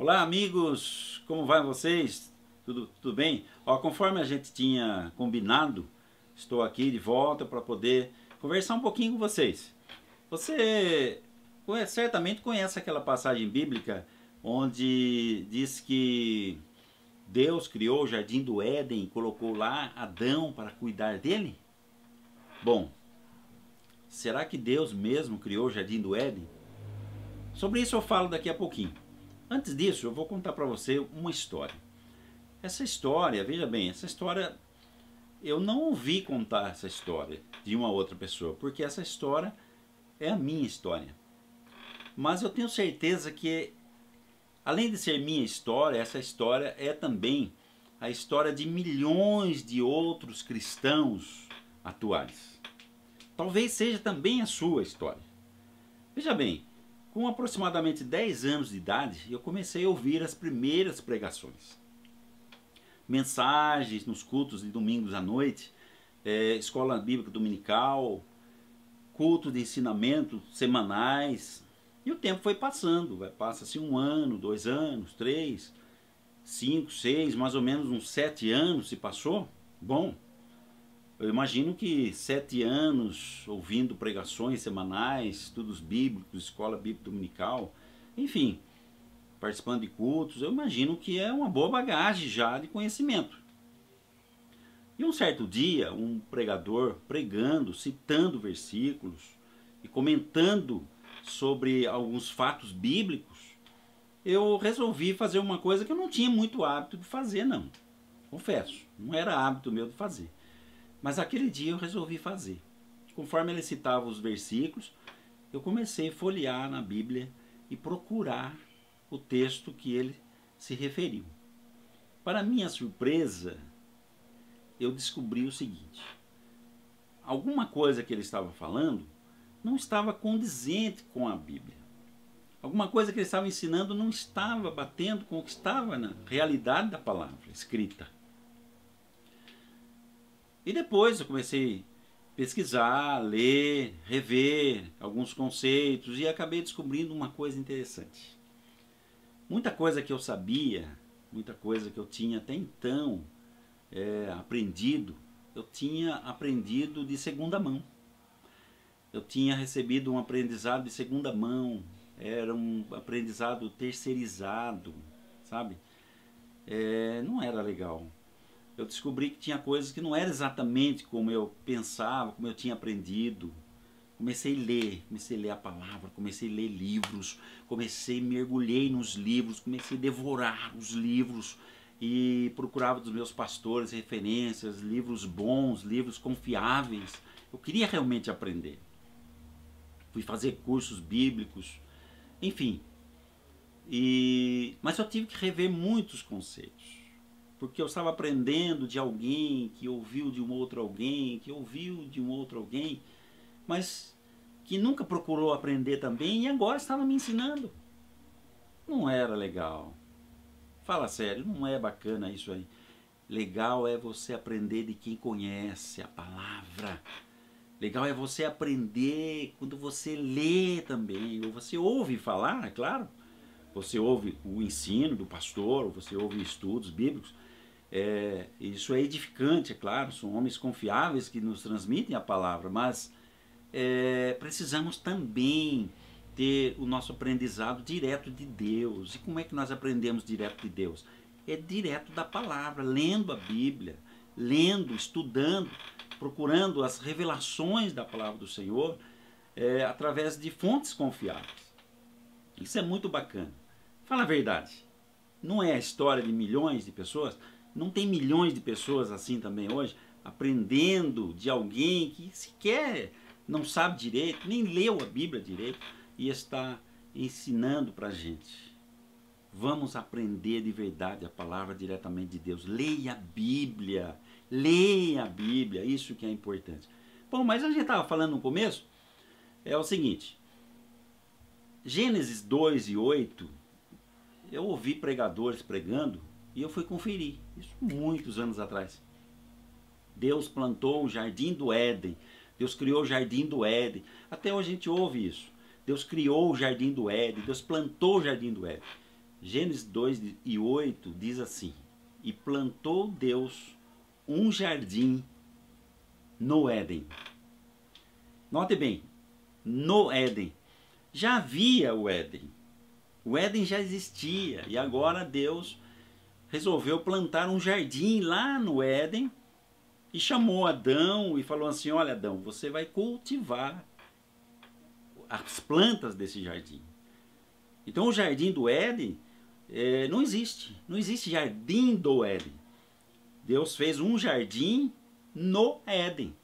Olá amigos, como vai vocês? Tudo bem? Conforme a gente tinha combinado, estou aqui de volta para poder conversar um pouquinho com vocês. Você certamente conhece aquela passagem bíblica onde diz que Deus criou o jardim do Éden e colocou lá Adão para cuidar dele? Bom, será que Deus mesmo criou o jardim do Éden? Sobre isso eu falo daqui a pouquinho. Antes disso, eu vou contar para você uma história. Essa história, veja bem, essa história, eu não ouvi contar essa história de uma outra pessoa, porque essa história é a minha história. Mas eu tenho certeza que, além de ser minha história, essa história é também a história de milhões de outros cristãos atuais. Talvez seja também a sua história. Veja bem, com aproximadamente 10 anos de idade, eu comecei a ouvir as primeiras pregações. Mensagens nos cultos de domingos à noite, escola bíblica dominical, culto de ensinamento semanais. E o tempo foi passando, passa-se 1 ano, 2 anos, 3, 5, 6, mais ou menos uns 7 anos se passou. Bom, eu imagino que 7 anos ouvindo pregações semanais, estudos bíblicos, escola bíblica dominical, enfim, participando de cultos, eu imagino que é uma boa bagagem já de conhecimento. E um certo dia, um pregador pregando, citando versículos e comentando sobre alguns fatos bíblicos, eu resolvi fazer uma coisa que eu não tinha muito hábito de fazer, não. Confesso, não era hábito meu de fazer. Mas aquele dia eu resolvi fazer. Conforme ele citava os versículos, eu comecei a folhear na Bíblia e procurar o texto que ele se referiu. Para minha surpresa, eu descobri o seguinte: alguma coisa que ele estava falando não estava condizente com a Bíblia. Alguma coisa que ele estava ensinando não estava batendo com o que estava na realidade da palavra escrita. E depois eu comecei a pesquisar, ler, rever alguns conceitos e acabei descobrindo uma coisa interessante. Muita coisa que eu sabia, muita coisa que eu tinha até então aprendido, eu tinha aprendido de segunda mão. Eu tinha recebido um aprendizado de segunda mão, era um aprendizado terceirizado, sabe? Não era legal. Eu descobri que tinha coisas que não eram exatamente como eu pensava, como eu tinha aprendido. Comecei a ler a palavra, comecei a ler livros, mergulhei nos livros, comecei a devorar os livros e procurava dos meus pastores referências, livros bons, livros confiáveis. Eu queria realmente aprender. Fui fazer cursos bíblicos, enfim. Mas eu tive que rever muitos conceitos. Porque eu estava aprendendo de alguém que ouviu de um outro alguém, que ouviu de um outro alguém, mas que nunca procurou aprender também e agora estava me ensinando. Não era legal. Fala sério, não é bacana isso aí. Legal é você aprender de quem conhece a palavra. Legal é você aprender quando você lê também, ou você ouve falar, é claro. Você ouve o ensino do pastor, ou você ouve estudos bíblicos. Isso é edificante, é claro, são homens confiáveis que nos transmitem a palavra, mas precisamos também ter o nosso aprendizado direto de Deus. E como é que nós aprendemos direto de Deus? É direto da palavra, lendo a Bíblia, lendo, estudando, procurando as revelações da palavra do Senhor através de fontes confiáveis. Isso é muito bacana. Fala a verdade, não é a história de milhões de pessoas? Não tem milhões de pessoas assim também hoje, aprendendo de alguém que sequer não sabe direito, nem leu a Bíblia direito, e está ensinando para a gente. Vamos aprender de verdade a palavra diretamente de Deus. Leia a Bíblia, isso que é importante. Bom, mas a gente estava falando no começo, é o seguinte, Gênesis 2:8, eu ouvi pregadores pregando, e eu fui conferir, isso muitos anos atrás. Deus plantou o jardim do Éden, Deus criou o jardim do Éden. Até hoje a gente ouve isso. Deus criou o jardim do Éden, Deus plantou o jardim do Éden. Gênesis 2:8 diz assim: e plantou Deus um jardim no Éden. Note bem, no Éden. Já havia o Éden. O Éden já existia e agora Deus resolveu plantar um jardim lá no Éden e chamou Adão e falou assim: olha, Adão, você vai cultivar as plantas desse jardim. Então o jardim do Éden não existe. Não existe jardim do Éden. Deus fez um jardim no Éden.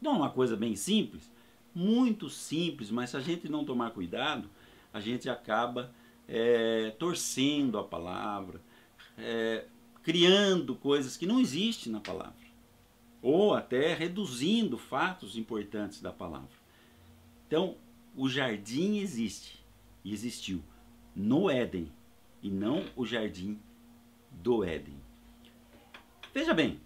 Não é uma coisa bem simples? Muito simples, mas se a gente não tomar cuidado, a gente acaba torcendo a palavra, criando coisas que não existem na palavra, ou até reduzindo fatos importantes da palavra. Então, o jardim existe e existiu no Éden e não o jardim do Éden. Veja bem,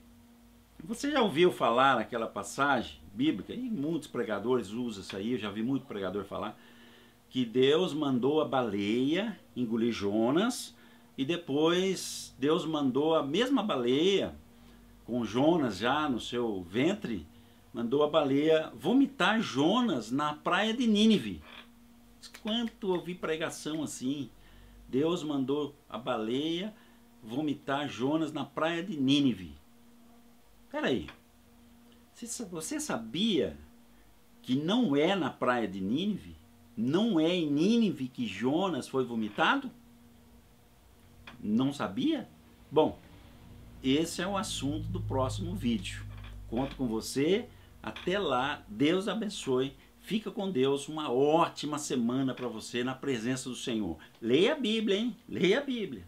você já ouviu falar naquela passagem bíblica, e muitos pregadores usam isso aí, eu já vi muito pregador falar, que Deus mandou a baleia engolir Jonas e depois Deus mandou a mesma baleia, com Jonas já no seu ventre, mandou a baleia vomitar Jonas na praia de Nínive. Quanto ouvi pregação assim, Deus mandou a baleia vomitar Jonas na praia de Nínive. Espera aí, você sabia que não é na praia de Nínive? Não é em Nínive que Jonas foi vomitado? Não sabia? Bom, esse é o assunto do próximo vídeo. Conto com você. Até lá, Deus abençoe. Fica com Deus. Uma ótima semana para você na presença do Senhor. Leia a Bíblia, hein? Leia a Bíblia.